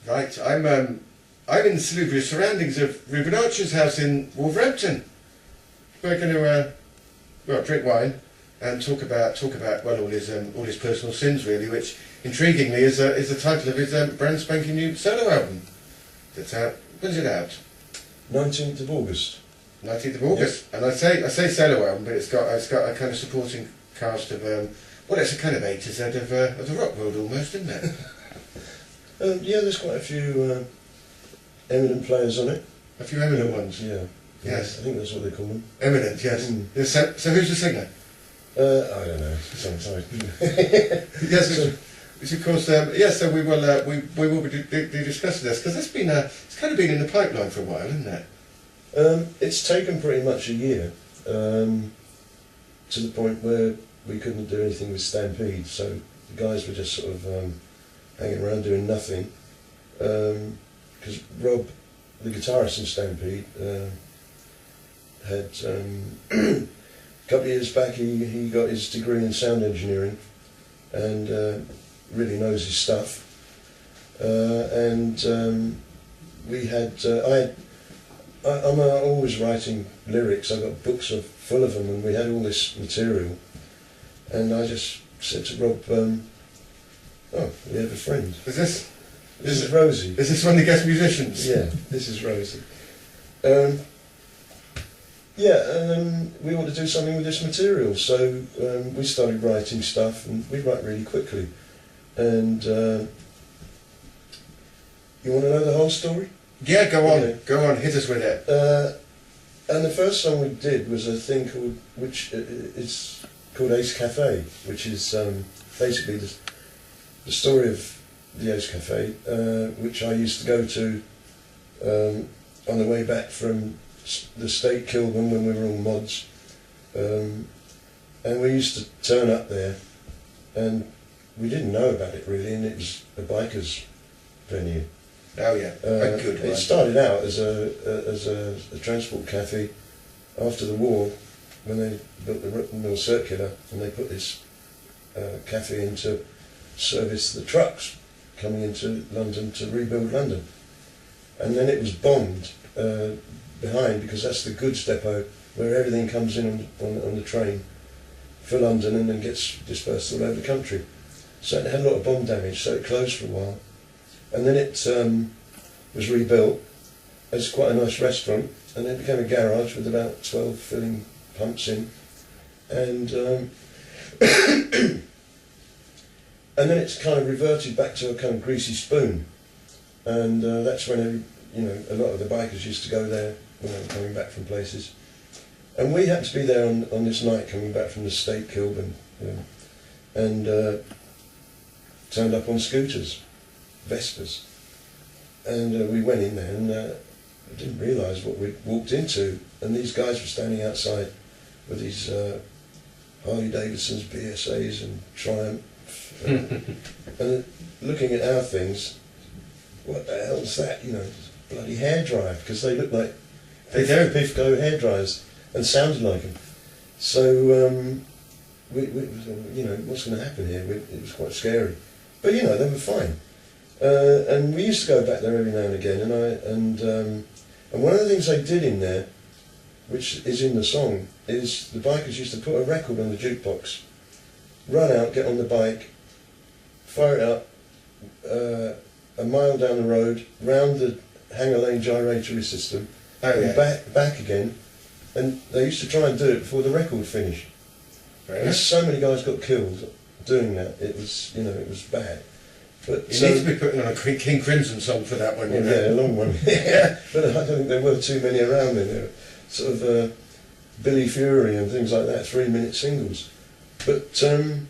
Right, I'm in the salubrious surroundings of Reuben Archer's house in Wolverhampton. We're going to drink wine and talk about well all his personal sins really, which intriguingly is the title of his brand spanking new solo album. That's out. When's it out? 19th of August. 19th of August. Yep. And I say solo album, but it's got a kind of supporting cast of it's a kind of A to Z of the rock world almost, isn't it? Yeah, there's quite a few eminent players on it. A few eminent ones. Yeah. Yes. I think that's what they call them. Eminent, yes. Yes, so who's the singer? I don't know. Sorry. Yes, which of course, so we will be discussing this because it's kind of been in the pipeline for a while, isn't it? It's taken pretty much a year to the point where we couldn't do anything with Stampede, so the guys were just sort of hanging around doing nothing. Because Rob, the guitarist in Stampede, had a couple of years back he got his degree in sound engineering and really knows his stuff. I'm always writing lyrics. I've got books full of them, and we had all this material. And I just said to Rob, we have a friend. This is Rosie. Is this one of the guest musicians? Yeah, this is Rosie. We want to do something with this material, so we started writing stuff, and we write really quickly. And you want to know the whole story? Yeah, go on, hit us with it. And the first song we did was a thing it's called Ace Cafe, which is basically the story of the Ace Cafe, which I used to go to on the way back from the State Kilburn when we were all mods, and we used to turn up there, and we didn't know about it really, and it was a biker's venue. Oh yeah, a good one. It started out as a transport cafe after the war, when they built the Mill Circular, and they put this cafe in to service the trucks coming into London to rebuild London. And then it was bombed behind, because that's the goods depot where everything comes in on the train for London and then gets dispersed all over the country. So it had a lot of bomb damage, so it closed for a while. And then it was rebuilt as quite a nice restaurant, and it became a garage with about 12 filling pumps in. And and then it's kind of reverted back to a kind of greasy spoon. And that's when a lot of the bikers used to go there when they were coming back from places. And we happened to be there on this night coming back from the State Kilburn, and turned up on scooters. Vespas, and we went in there and didn't realise what we'd walked into, and these guys were standing outside with these Harley Davidsons, BSAs and Triumph, and looking at our things, what the hell's that, bloody hairdryer, because they looked like Pifco hairdryers and sounded like them. So we what's going to happen here? It was quite scary, but they were fine. And we used to go back there every now and again, and one of the things they did in there, which is in the song, is the bikers used to put a record on the jukebox, run out, get on the bike, fire it up a mile down the road, round the Hanger Lane gyratory system, and back again, and they used to try and do it before the record finished. And so many guys got killed doing that. It was it was bad. But you need to be putting on a King Crimson song for that one, Yeah, a long one. Yeah, but I don't think there were too many around then. There were sort of Billy Fury and things like that, 3-minute singles. But and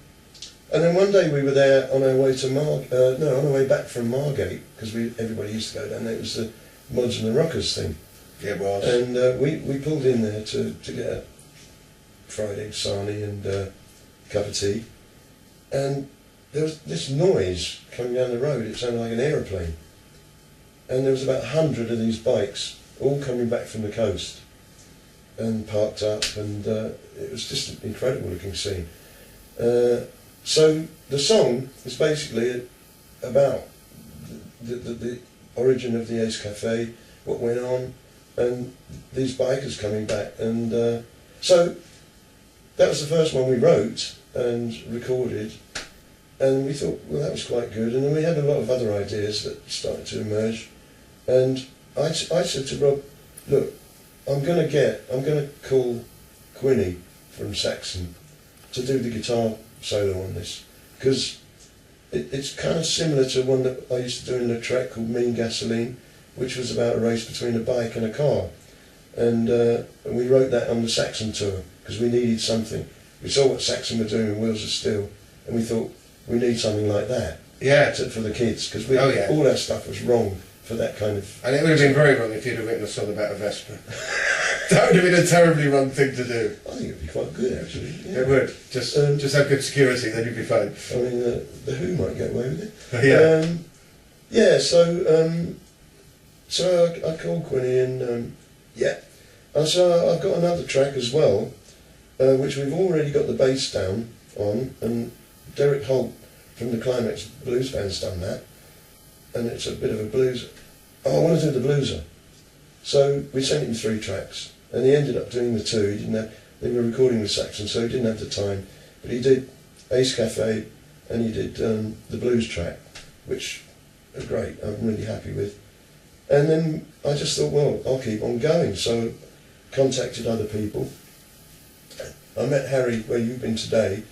then one day we were there on our way to on our way back from Margate, because everybody used to go down there. It was the Mods and the Rockers thing. Yeah, it was. And we pulled in there to get a fried egg sarnie and a cup of tea, and there was this noise coming down the road. It sounded like an aeroplane. And there was about 100 of these bikes, all coming back from the coast, and parked up, and it was just an incredible looking scene. So the song is basically about the origin of the Ace Cafe, what went on, and these bikers coming back. And so that was the first one we wrote and recorded, and we thought, well, that was quite good. And then we had a lot of other ideas that started to emerge. And I said to Rob, look, I'm going to call Quinny from Saxon to do the guitar solo on this, because it's kind of similar to one that I used to do in the track called Mean Gasoline, which was about a race between a bike and a car. And we wrote that on the Saxon tour, because we needed something. We saw what Saxon were doing in Wheels of Steel, and we thought, we need something like that. Yeah. For the kids, because all our stuff was wrong for that kind of... And it would have been very wrong if you'd have written a song about a Vespa. That would have been a terribly wrong thing to do. I think it would be quite good, actually. Yeah. It would. Just have good security, then you'd be fine. I mean, the Who might get away with it. Yeah. Yeah, so I called Quinny and, so I've got another track as well, which we've already got the bass down on, and Derek Holt from the Climax Blues Band's done that, and it's a bit of a blues. Oh, I want to do the blueser. So we sent him 3 tracks, and he ended up doing the 2. He didn't have, they were recording with Saxon, so he didn't have the time, but he did Ace Cafe, and he did the blues track, which are great, I'm really happy with. And then I just thought, well, I'll keep on going, so contacted other people. I met Harry, where you've been today,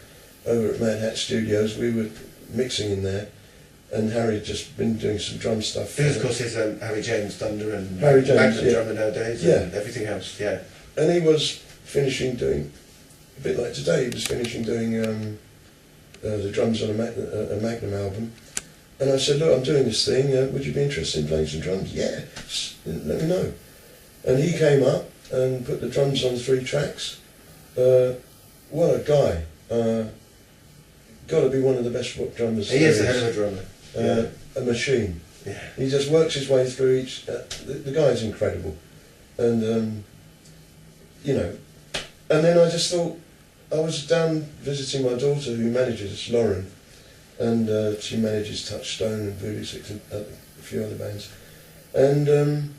over at Mad Hat Studios. We were mixing in there, and Harry had just been doing some drum stuff. Because of course it's Harry James Thunder and Harry James, Magnum drummer nowadays, and everything else, yeah. And he was finishing doing, a bit like today, he was finishing doing the drums on a Magnum album. And I said, look, I'm doing this thing, would you be interested in playing some drums? Yeah, let me know. And he came up and put the drums on 3 tracks. What a guy. Got to be one of the best rock drummers. He is a hell of a drummer. A machine. Yeah. He just works his way through each... the guy's incredible. And, you know... And then I just thought... I was down visiting my daughter who manages, Lauren, and she manages Touchstone and Voodoo Six and a few other bands. And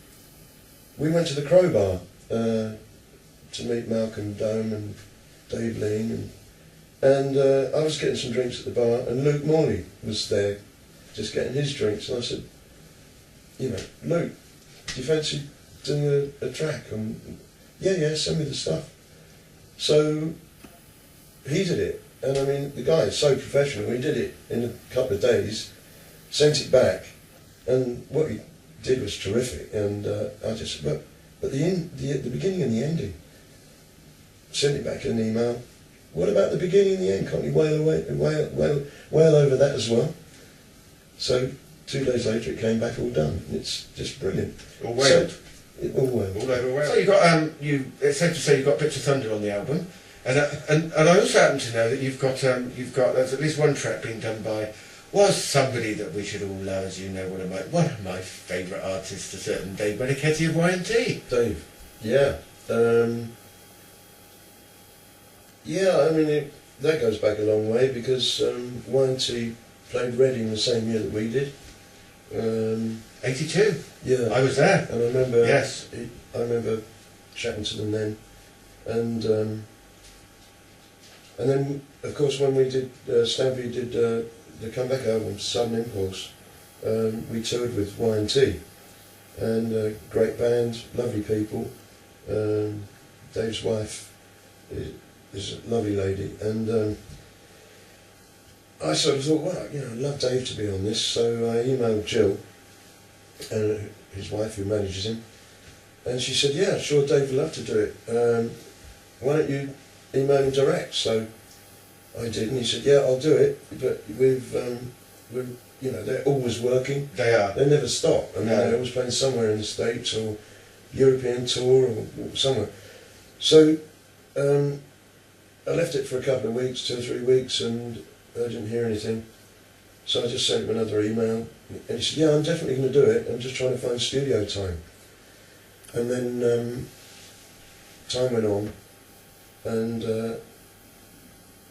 we went to the Crowbar to meet Malcolm Dome and Dave Lean, and I was getting some drinks at the bar, and Luke Morley was there just getting his drinks, and I said, you know, Luke, do you fancy doing a track? And yeah, send me the stuff. So he did it, and I mean, the guy is so professional. He did it in a couple of days, sent it back, and what he did was terrific. And I just, but the beginning and the ending, sent it back in an email. What about the beginning and the end? Can't you wail over that as well? So 2 days later, it came back all done. It's just brilliant. All wailed. All wailed. All over wailed. So you got it's safe to say you've got Bits of Thunder on the album. And I also happen to know that you've got there's at least one track being done by somebody that we should all know, as you know, one of my favourite artists, a certain Dave Meniketti of Y&T. Dave, yeah, yeah. I mean that goes back a long way because Y&T played Reading the same year that we did. 82. Yeah, I was there. And I remember. Yes. I remember chatting to them then, and then, of course, when we did, Stampede did the comeback album, Sudden Impulse, we toured with Y&T, and great band, lovely people. Dave's wife is a lovely lady, and I sort of thought, well, you know, I'd love Dave to be on this, so I emailed Jill, his wife who manages him, and she said, yeah, sure, Dave would love to do it. Why don't you email him direct? So I did, and he said, yeah, I'll do it, but we're, you know, they're always working. They are. They never stop. I mean, they're always playing somewhere in the States or European tour or somewhere. So I left it for a couple of weeks, 2 or 3 weeks, and I didn't hear anything. So I just sent him another email, and he said, yeah, I'm definitely going to do it. I'm just trying to find studio time. And then time went on, and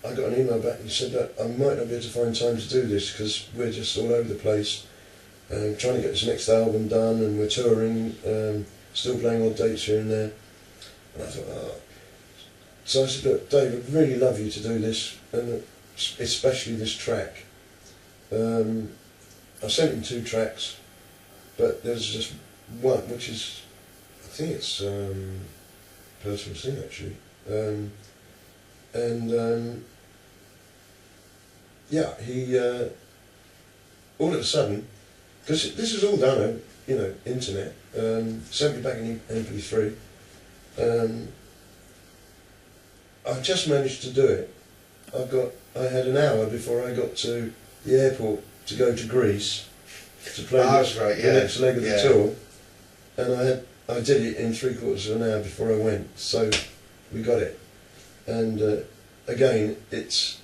I got an email back and he said that I might not be able to find time to do this because we're just all over the place, trying to get this next album done, and we're touring, still playing odd dates here and there. And I thought, oh. So I said, look, Dave, I'd really love you to do this, and especially this track. I sent him 2 tracks, but there's just one, which is, I think it's Personal Thing actually. Yeah, he all of a sudden, because this is all done on, you know, internet, sent me back in MP3. I just managed to do it. I had an hour before I got to the airport to go to Greece to play the next leg of the tour, and I did it in 3/4 of an hour before I went. So we got it, and again, it's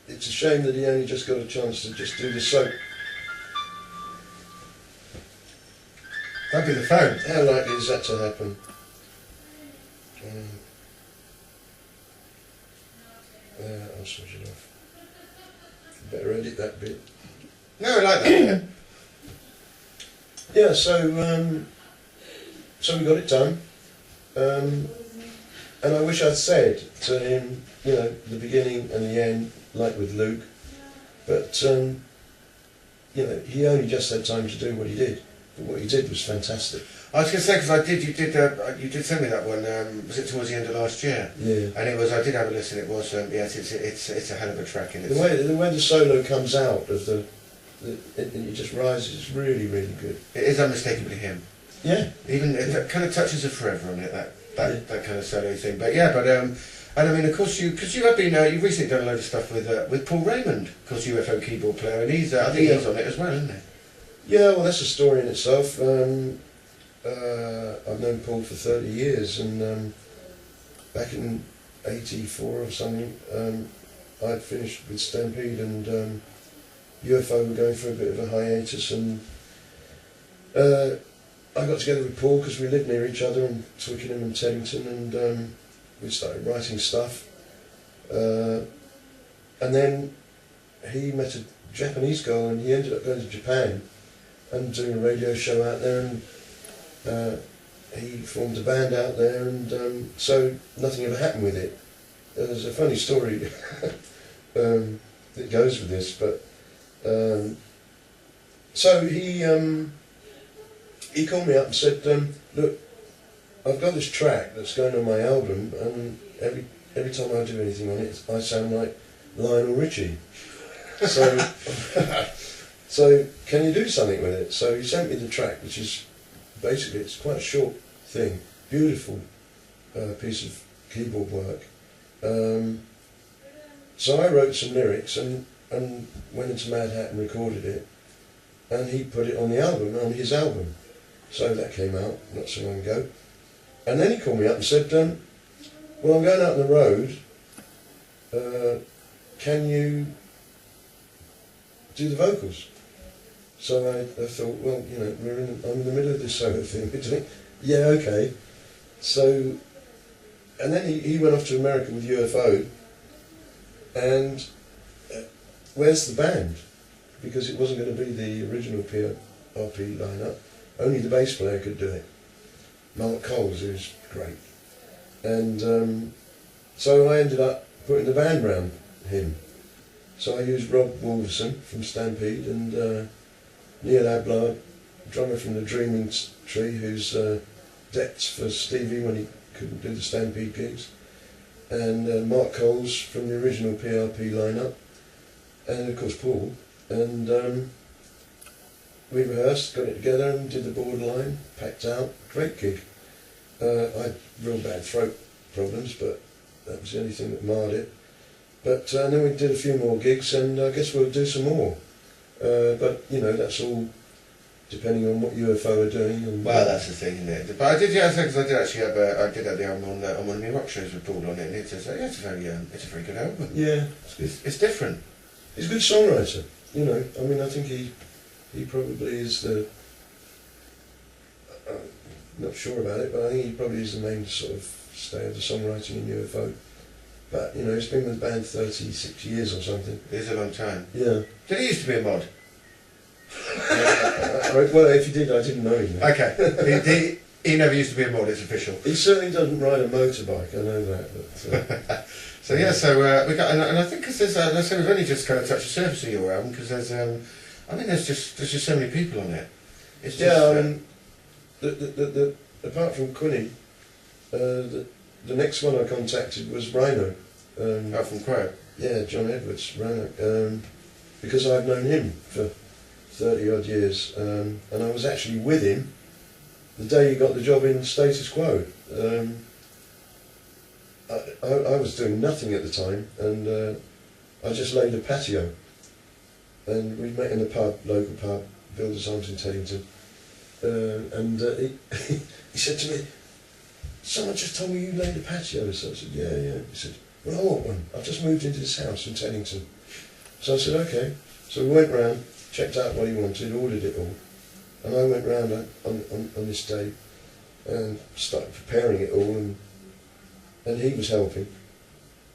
a shame that he only just got a chance to just do the soap. That'd be the phone. How likely is that to happen? I'll switch it off. Better edit that bit. No, I like that. Yeah, so we got it done, and I wish I'd said to him, you know, the beginning and the end, like with Luke, but you know, he only just had time to do what he did, but what he did was fantastic. I was going to say, because you did send me that one, was it towards the end of last year? Yeah. And it was, I did have a listen, it was, yes, it's a hell of a track. And the way the solo comes out of it just rises, it's really, really good. It is unmistakably him. Yeah. Even, it kind of touches a forever on it, that kind of solo thing. But yeah, and I mean, of course, because you have been, you've recently done a load of stuff with Paul Raymond, of course, UFO keyboard player, and he's, I think he's on it as well, isn't he? Yeah, well, that's a story in itself. I've known Paul for 30 years, and back in '84 or something, I'd finished with Stampede, and UFO were going for a bit of a hiatus, and I got together with Paul because we lived near each other in Twickenham and Teddington, and we started writing stuff. And then he met a Japanese girl, and he ended up going to Japan and doing a radio show out there, and he formed a band out there, and so nothing ever happened with it. There's a funny story that goes with this, but so he called me up and said, look, I've got this track that's going on my album, and every time I do anything on it, I sound like Lionel Richie. So, so can you do something with it? So he sent me the track, which is basically, it's quite a short thing, beautiful piece of keyboard work. So I wrote some lyrics and went into Mad Hat and recorded it, and he put it on the album, on his album. So that came out not so long ago. And then he called me up and said, well, I'm going out on the road, can you do the vocals? So I thought, well, you know, I'm in the middle of this solo thing. Yeah, okay. So, and then he went off to America with UFO, and where's the band? Because it wasn't going to be the original PRP lineup. Only the bass player could do it. Mark Coles, who's great. And so I ended up putting the band round him. So I used Rob Wolverson from Stampede, and Neil Ablard, drummer from the Dreaming Tree, who's decked for Stevie when he couldn't do the Stampede gigs, and Mark Coles from the original PRP lineup, and of course Paul. And we rehearsed, got it together, and did the borderline, packed out, great gig. I had real bad throat problems, but that was the only thing that marred it. But then we did a few more gigs, and I guess we'll do some more. But you know, that's all depending on what UFO are doing. And well, that's the thing, isn't it? But I did, yeah, because I did actually have the album on one of my rock shows with Paul on it, and it's a very good album. Yeah, it's different. He's a good songwriter. You know, I mean, I think he probably is the. Not sure about it, but I think he probably is the main sort of stay of the songwriting in UFO. But you know, he's been with the band 36 years or something. It is a long time. Yeah. Did he used to be a mod? Well, if he did, I didn't know him. Okay, he never used to be a mod, it's official. He certainly doesn't ride a motorbike, I know that. But, so yeah, so we got, and I think because there's, let's say we've only just kind of touched the surface of your album, because there's, I mean, there's just so many people on it. It's just, yeah, I mean, apart from Quinny, the next one I contacted was Rhino. From Crow. Yeah, John Edwards, Rhino, because I've known him for 30 odd years, and I was actually with him the day he got the job in Status Quo. I was doing nothing at the time, and I just laid a patio, and we met in a pub, local pub, Builders Arms in Teddington, and he said to me, "Someone just told me you laid a patio." So I said, yeah. He said, "Well, I want one. I've just moved into this house in Teddington." So I said, "Okay." So we went round, checked out what he wanted, ordered it all, and I went round on this day and started preparing it all, and he was helping.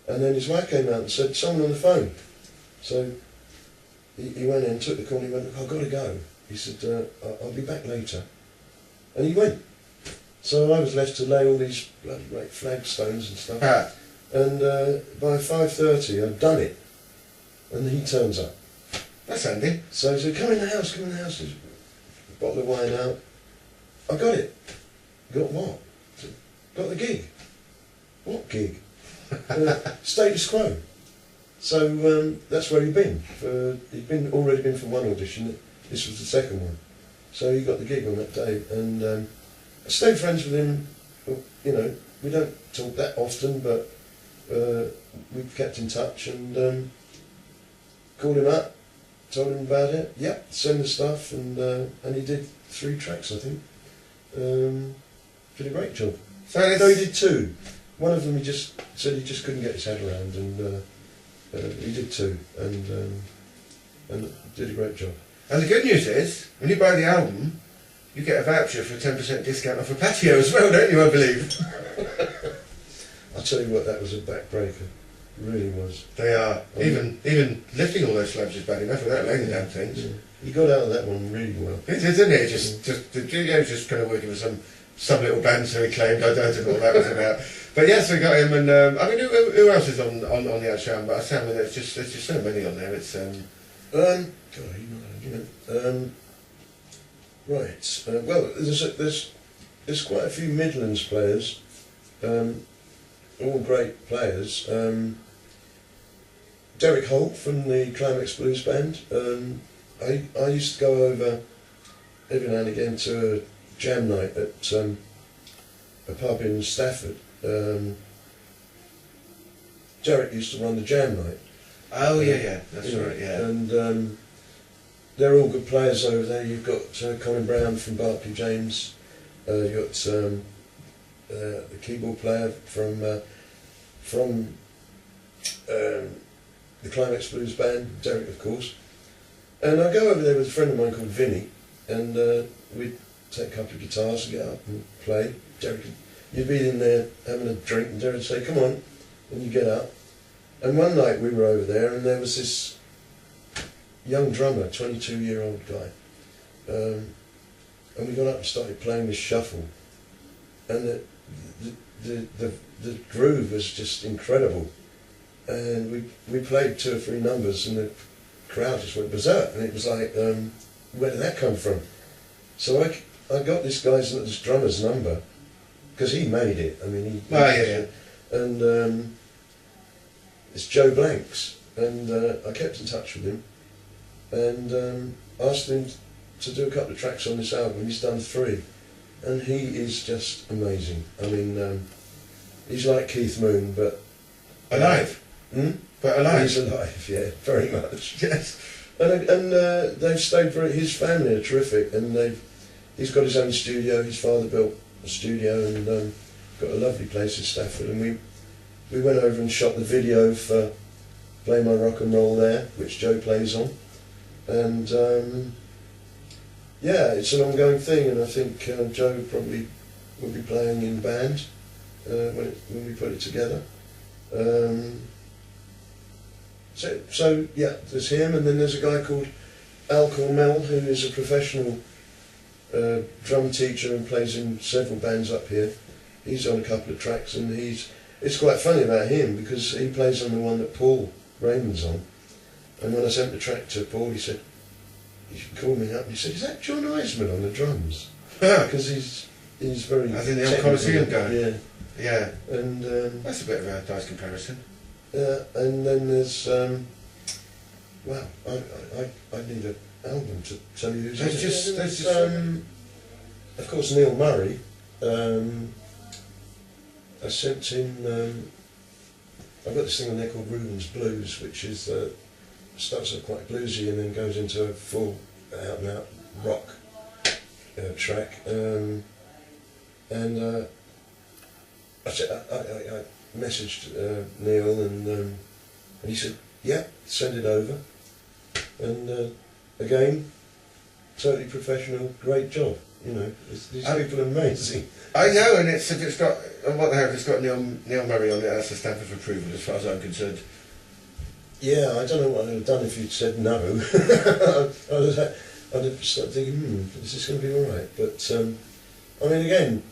And then his wife came out and said, "Someone on the phone." So he went in, took the call, and he went, "I've got to go." He said, "I'll be back later." And he went. So I was left to lay all these bloody great flagstones and stuff. And by 5:30 I'd done it. And he turns up. That's handy. So he said, "Come in the house, come in the house." There's a bottle of wine out. "I got it." "Got what?" I said, "Got the gig." "What gig?" "Status Quo." So that's where he'd been. He'd already been for one audition. This was the second one. So he got the gig on that day, and I stayed friends with him. You know, we don't talk that often, but we've kept in touch, and called him up, told him about it. Yep, send the stuff, and he did 3 tracks, I think. Did a great job. So he did 2. One of them he just said he just couldn't get his head around, and he did 2, and did a great job. And the good news is, when you buy the album, you get a voucher for a 10% discount off a patio as well, don't you, I believe? I'll tell you what, that was a backbreaker. It really was. They are. Even lifting all those slabs is bad enough without laying the damn things. Yeah. He got out of that one really well. It did, didn't it? The studio was just kind of working with some little band, so he claimed. I don't know what that was about. But yes, we got him, and I mean, who else is on the actual album? But I say, I mean, there's just so many on there. It's God, you know. Right. Well, there's quite a few Midlands players, all great players. Derek Holt from the Climax Blues Band. I used to go over every now and again to a jam night at a pub in Stafford. Derek used to run the jam night. Oh yeah, that's right, yeah. And they're all good players over there. You've got Colin Brown from Barclay James. You've got the keyboard player from the Climax Blues Band, Derek, of course. And I go over there with a friend of mine called Vinny, and we'd take a couple of guitars and get up and play. Derek, you'd be in there having a drink, and Derek would say, "Come on," and you get up. And one night we were over there, and there was this young drummer, 22-year-old guy, and we got up and started playing this shuffle, and the groove was just incredible, and we played 2 or 3 numbers, and the crowd just went berserk, and it was like, where did that come from? So I got this drummer's number, because he made it. I mean, and it's Joe Blanks, and I kept in touch with him, and asked him to do a couple of tracks on this album. He's done 3, and he is just amazing. I mean, he's like Keith Moon, but alive. But alive. He's alive, yeah, very much. Yes, and they've stayed for his family are terrific, and he's got his own studio. His father built a studio, and got a lovely place in Stafford, and we went over and shot the video for Play My Rock and Roll there, which Joe plays on. And yeah, it's an ongoing thing, and I think Joe probably will be playing in band when we put it together. So yeah, there's him, and then there's a guy called Al Cornell, who is a professional drum teacher and plays in several bands up here. He's on a couple of tracks, and it's quite funny about him because he plays on the one that Paul Raymond's on. And when I sent the track to Paul, he said, he called me up and he said, "Is that John Eisman on the drums?" Because he's very... As in the old Coliseum guy? Yeah. Yeah. And that's a bit of a nice comparison. and then there's... wow, I need an album to tell you who's on it. Of course, Neil Murray. I sent him... I've got this thing on there called Reuben's Blues, which is starts off quite bluesy and then goes into a full out-and-out rock track. And I messaged Neil and he said, "Yeah, send it over." And again, totally professional, great job. You know, these people are amazing. I know, and if it's got, and what the hell, if it's got Neil Murray on it, that's a stamp of approval as far as I'm concerned. Yeah, I don't know what I'd have done if you'd said no. I'd have started thinking, is this going to be all right? But I mean, again,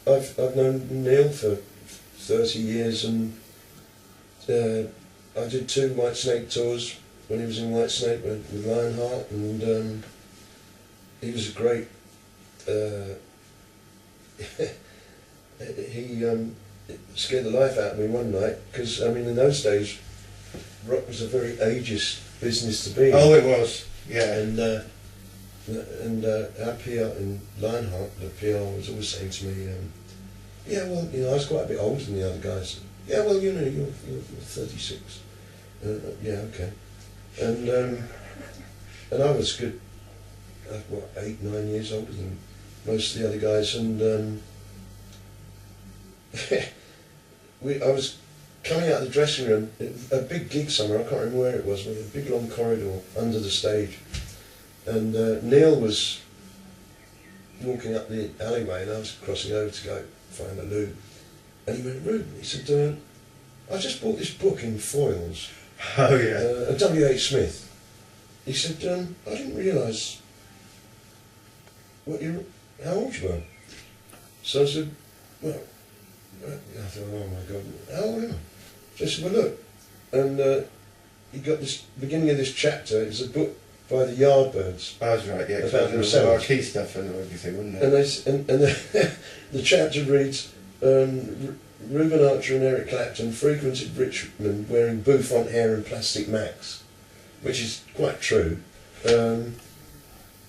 I've known Neil for 30 years, and I did 2 Whitesnake tours when he was in Whitesnake with Lionheart, and he was a great. He scared the life out of me one night because, I mean, in those days, rock was a very ageist business to be in. Oh, it was, yeah. And our PR in Lionheart, the PR was always saying to me, "Yeah, well, you know, I was quite a bit older than the other guys. Yeah, well, you know, you're 36. Yeah, okay." And I was good, 8, 9 years older than most of the other guys, and I was coming out of the dressing room, a big gig somewhere, I can't remember where it was, with a big long corridor under the stage, and Neil was walking up the alleyway and I was crossing over to go find the loo, and he went, "Reuben," he said, "I just bought this book in foils." Oh yeah. W.H. Smith. He said, "I didn't realise how old you were." So I said, "Well," I thought, "Oh my God, how old am I?" So I said, "Well, look," and he got this beginning of this chapter. It's a book by the Yardbirds. I was right, yeah. About About themselves. our key stuff and everything, wouldn't it? And the chapter reads, "Reuben Archer and Eric Clapton frequented Richmond wearing bouffant hair and plastic Macs," which is quite true.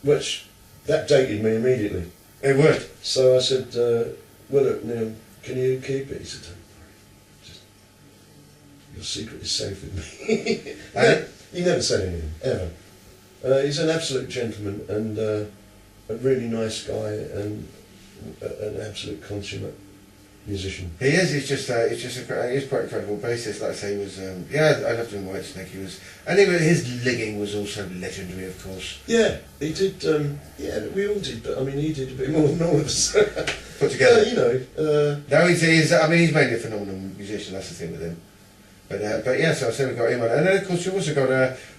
Which that dated me immediately. It would. So I said, "Well, look, Neil, can you keep it?" He said, "Just, your secret is safe with me." He never said anything, ever. He's an absolute gentleman and a really nice guy and an absolute consummate musician. He is. He's quite incredible bassist. Like I say, he was. Yeah, I loved him in Whitesnake. He was, and his ligging was also legendary, of course. Yeah, he did. Yeah, we all did, but I mean, he did a bit more than all of us. Put together. You know. No, he's. I mean, he's mainly a phenomenal musician. That's the thing with him. But yeah, so I said we got him on, and then of course you also got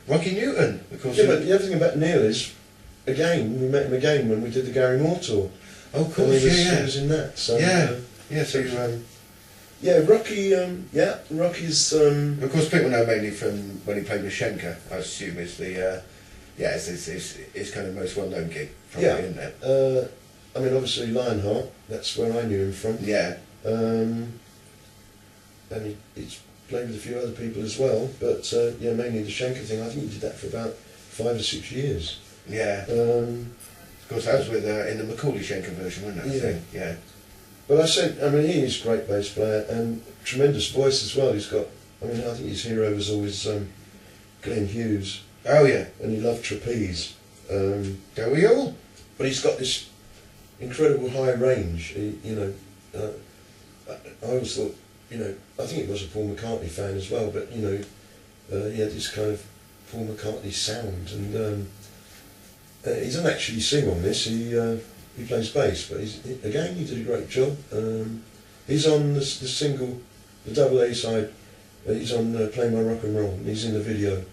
Rocky Newton. Of course. Yeah, but the other thing about Neil is, again, we met him again when we did the Gary Moore tour. Oh, of course, He was in that. So, yeah. Yeah, so you, yeah, Rocky, Rocky's... Of course, people know mainly from when he played with Schenker, I assume, is the, it's kind of most well-known gig, probably, isn't it? I mean, obviously Lionheart, that's where I knew him from. Yeah. And he's played with a few other people as well, but, yeah, mainly the Schenker thing, I think he did that for about 5 or 6 years. Yeah. Of course, that was with, in the Macaulay Schenker version, wasn't it? Yeah. Thing? Yeah. But I mean, he is a great bass player and tremendous voice as well. He's got, I mean, I think his hero was always Glenn Hughes. Oh yeah. And he loved trapeze. Don't we all? But he's got this incredible high range. I always thought, I think he was a Paul McCartney fan as well, but, he had this kind of Paul McCartney sound. And he doesn't actually sing on this. He plays bass, but he did a great job. He's on the single, the double A side. He's on Play My Rock and Roll, and he's in the video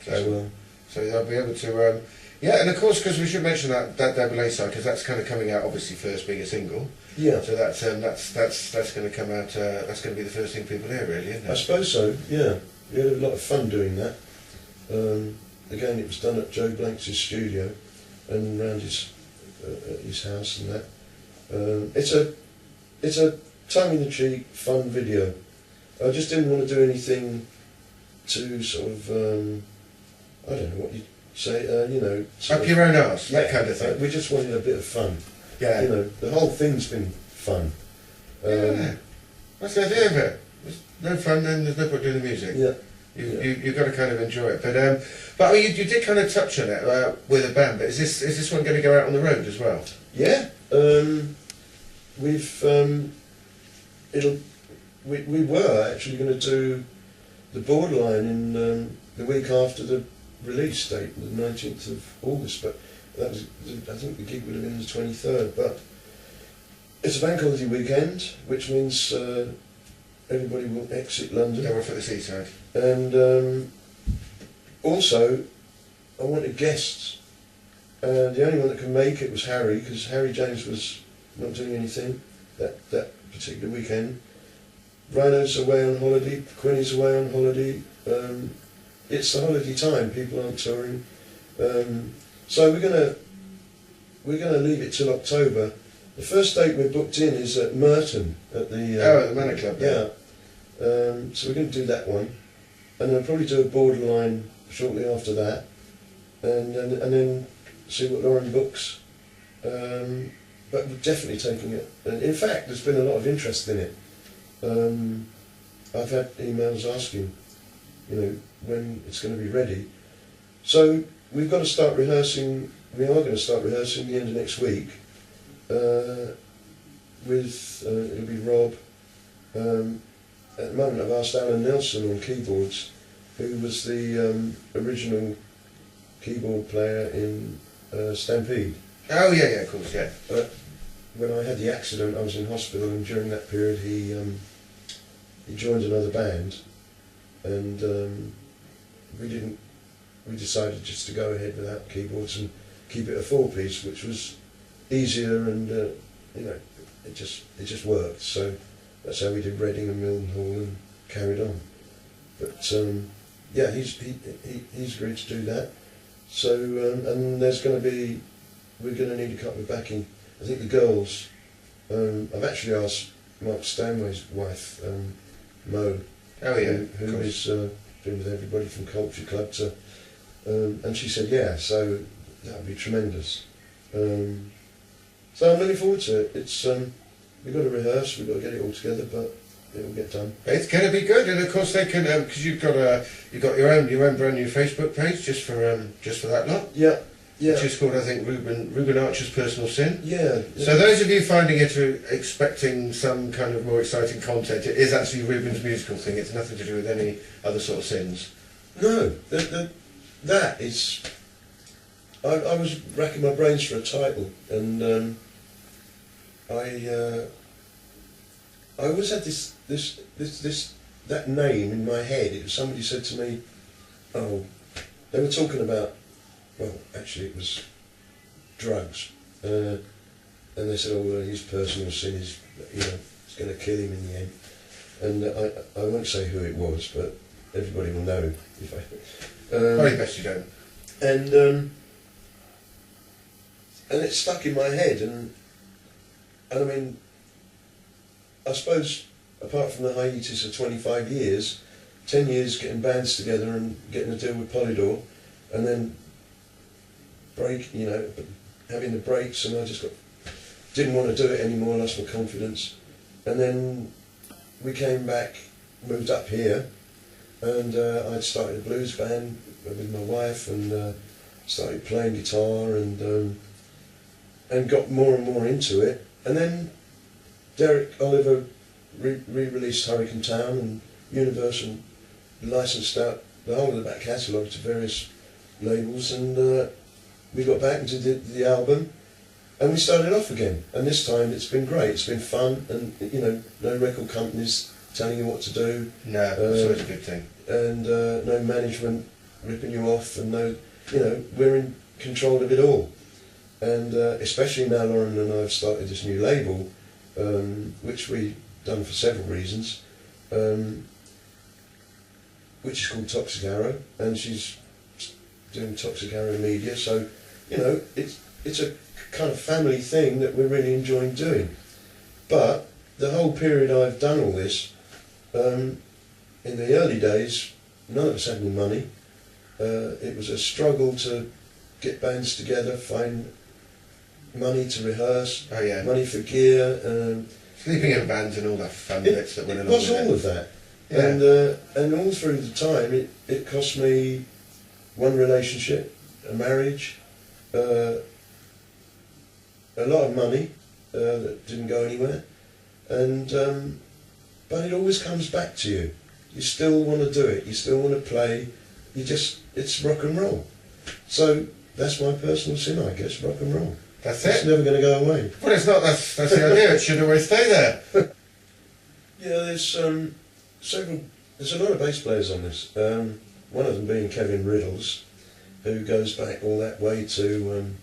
as well. So they'll be able to, yeah, and of course, because we should mention that double A side, because that's kind of coming out obviously first being a single. Yeah. So that's going to come out. That's going to be the first thing people hear, really, isn't it? I suppose so. Yeah, we had a lot of fun doing that. Again, it was done at Joe Blank's studio and around his house and that. It's a tongue-in-the-cheek, fun video. I just didn't want to do anything to sort of I don't know what you say. You know, up your own arse, that kind of thing. We just wanted a bit of fun. Yeah. You know, the whole thing's been fun. Yeah. That's the idea of it. There's no fun, then there's no point doing the music. Yeah. You've got to kind of enjoy it. But I mean, you did kind of touch on it with a band. But is this one going to go out on the road as well? Yeah. We've we were actually going to do the Borderline in the week after the release date, the 19th of August. But that was, I think the gig would have been the 23rd. But it's a bank holiday weekend, which means everybody will exit London. Go off at the seaside. And also, I wanted guests. The only one that could make it was Harry, because Harry James was not doing anything that particular weekend. Rhino's away on holiday, Quinny's away on holiday. It's the holiday time, people aren't touring. So we're gonna leave it till October. The first date we're booked in is at Merton at the at the Manor Club. Yeah. So we're going to do that one, and I'll probably do a Borderline shortly after that, and then see what Lauren books. But we're definitely taking it. And in fact, there's been a lot of interest in it. I've had emails asking, you know, when it's going to be ready. So we've got to start rehearsing. We are going to start rehearsing the end of next week. With it'll be Rob. At the moment, I've asked Alan Nelson on keyboards, who was the original keyboard player in Stampede. Oh yeah, of course, yeah. When I had the accident, I was in hospital, and during that period, he joined another band, and we decided just to go ahead without keyboards and keep it a four-piece, which was easier, and you know, it just worked. So that's how we did Reading and Mildenhall and carried on. But yeah, he's agreed to do that. So and there's going to be, we're going to need a couple of backing. I think the girls. I've actually asked Mark Stanway's wife, Mo, oh yeah, who has been with everybody from Culture Club to, and she said yeah. So that would be tremendous. So I'm looking forward to it. It's we've got to rehearse, we've got to get it all together, but it'll get done. It's going to be good, and of course they can because you've got your own brand new Facebook page just for that lot. Yeah, yeah. Which is called, I think, Reuben Archer's Personal Sin. Yeah. So those of you finding it expecting some kind of more exciting content, it is actually Reuben's musical thing. It's nothing to do with any other sort of sins. No, that is. I was racking my brains for a title, and I always had that name in my head. It was, somebody said to me, oh, they were talking about, well, actually it was drugs, and they said, oh, well, his personal sin is, you know, it's going to kill him in the end. And I won't say who it was, but everybody will know if I. Probably best you don't. And it stuck in my head, and I mean, I suppose apart from the hiatus of 25 years, 10 years getting bands together and getting to deal with Polydor, and then having the breaks, and I just didn't want to do it anymore, lost my confidence, and then we came back, moved up here, and I'd started a blues band with my wife, and started playing guitar, and got more and more into it, and then Derek Oliver re-released Hurricane Town, and Universal licensed out the whole of the back catalogue to various labels, and we got back and did the album, and we started off again, and this time it's been great, it's been fun, and you know, no record companies telling you what to do. No, that's always a good thing. And no management ripping you off, and no, you know, we're in control of it all. And especially now Lauren and I have started this new label, which we've done for several reasons, which is called Toxic Arrow, and she's doing Toxic Arrow Media, so, you know, it's a kind of family thing that we're really enjoying doing. But the whole period I've done all this, in the early days, none of us had any money. It was a struggle to get bands together, find money to rehearse, money for gear. Sleeping in bands and all that fun bits that went along with it. It was all of that. Yeah. And all through the time, it cost me one relationship, a marriage, a lot of money that didn't go anywhere, and but it always comes back to you. You still want to do it. You still want to play. It's rock and roll. So that's my personal sin, I guess. Rock and roll. That's it. It's never going to go away. But it's not. That's the idea. It should always stay there. Yeah, there's several. There's a lot of bass players on this. One of them being Kevin Riddles, who goes back all that way to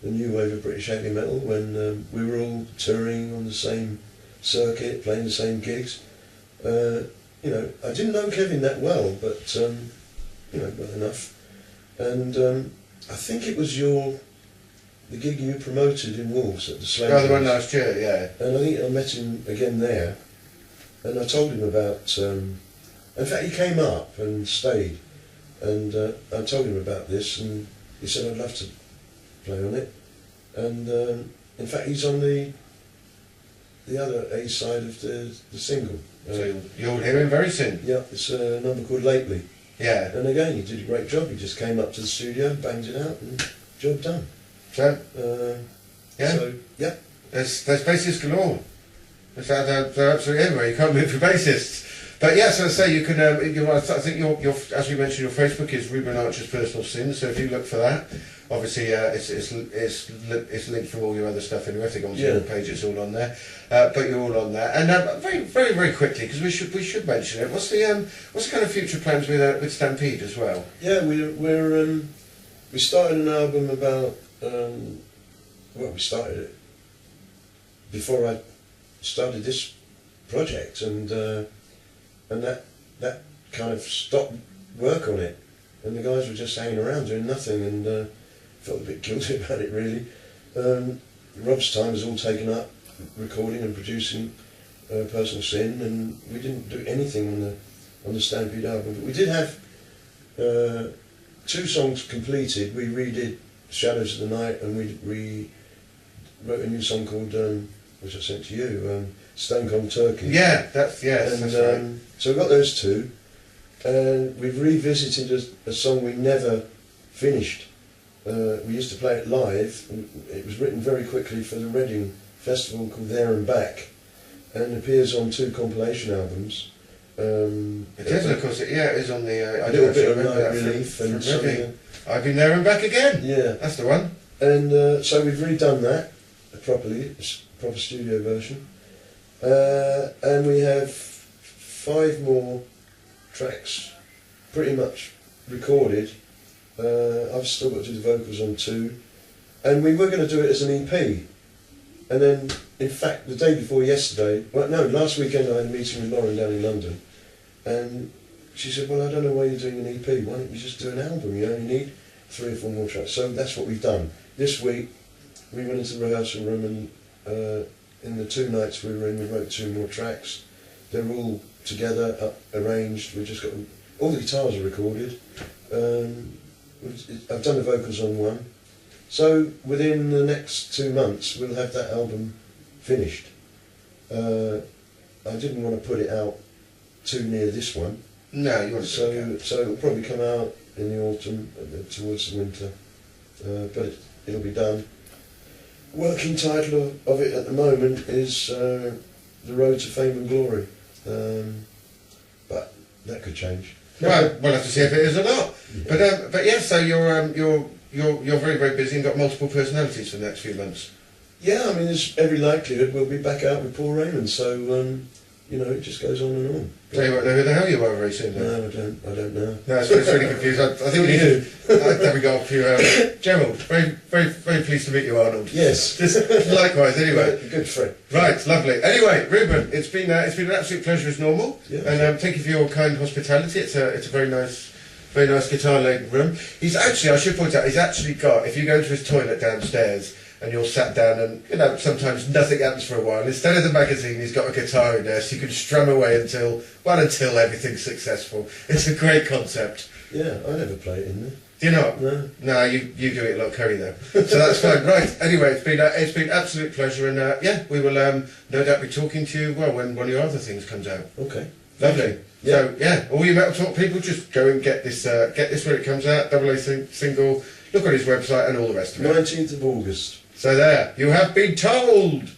the new wave of British heavy metal when we were all touring on the same circuit, playing the same gigs. You know, I didn't know Kevin that well, but you know, well enough. And I think it was the gig you promoted in Wolves at the Slam. Oh, the one last year, yeah. And I think I met him again there, and I told him about. In fact, he came up and stayed, and I told him about this, and he said I'd love to play on it. And in fact, he's on the other A side of the single. So you'll hear him very soon. Yeah, it's a number called Lately. Yeah. And again, he did a great job. He just came up to the studio, banged it out, and job done. So, yeah. So, yeah. There's bassists galore. They're absolutely everywhere. You can't move for bassists. But yes, as I say, you can. I think your as we mentioned, your Facebook is Reuben Archer's Personal Sin. So if you look for that, obviously it's linked from all your other stuff anyway. If they go on your page, it's all on there. But you're all on there. And very quickly, because we should mention it. What's the kind of future plans with Stampede as well? Yeah, we started an album about. We started it before I started this project, and that kind of stopped work on it, and the guys were just hanging around doing nothing, and felt a bit guilty about it really. Rob's time was all taken up recording and producing Personal Sin, and we didn't do anything on the Stampede album, but we did have 2 songs completed. We redid Shadows of the Night, and we wrote a new song called, which I sent to you, Stone Cold Turkey. Yeah, that's right. So we got those 2, and we've revisited a song we never finished. We used to play it live. It was written very quickly for the Reading Festival called There and Back, and appears on 2 compilation albums. It is, of course. It is on the. A little bit of Night Relief and something. I've been there and back again. Yeah, that's the one. And so we've redone that properly, it's a proper studio version, and we have 5 more tracks, pretty much recorded. I've still got to do the vocals on 2, and we were going to do it as an EP. And then, in fact, the day before yesterday, last weekend I had a meeting with Lauren down in London, and she said, well, I don't know why you're doing an EP, why don't you just do an album, you only need 3 or 4 more tracks. So that's what we've done. This week, we went into the rehearsal room, and in the 2 nights we were in, we wrote 2 more tracks. They're all together, arranged, we've just got, all the guitars are recorded. I've done the vocals on 1. So within the next 2 months we'll have that album finished. I didn't want to put it out too near this one. No, you want to. So it'll probably come out in the autumn, towards the winter, but it'll be done. Working title of it at the moment is The Road to Fame and Glory, but that could change. Well, we'll have to see if it is or not. Yeah. But yes, so you're very, very busy and got multiple personalities for the next few months. Yeah, I mean, there's every likelihood we'll be back out with Paul Raymond. So you know, it just goes on and on. So you won't know who the hell you are very soon then? No, I don't know. No, it's really confused. I think we need to... There we go. Gerald, very pleased to meet you, Arnold. Yes. Just likewise, anyway. Good friend. Right, lovely. Anyway, Reuben, it's been an absolute pleasure as normal. Yeah. And thank you for your kind hospitality. It's a very nice guitar-laden room. He's actually, I should point out, he's actually got, if you go to his toilet downstairs, and you're sat down and, you know, sometimes nothing happens for a while. Instead of the magazine, he's got a guitar in there, so you can strum away until everything's successful. It's a great concept. Yeah, I never play it in there. Do you not? No. No, you do it a lot, Curry, though. So that's fine. Right, anyway, it's been absolute pleasure, and yeah, we will no doubt be talking to you, well, when one of your other things comes out. Okay. Lovely. Yeah. So, yeah, all you Metal Talk people, just go and get this when it comes out, AA single, look on his website and all the rest of it. 19th of August. So there, you have been told!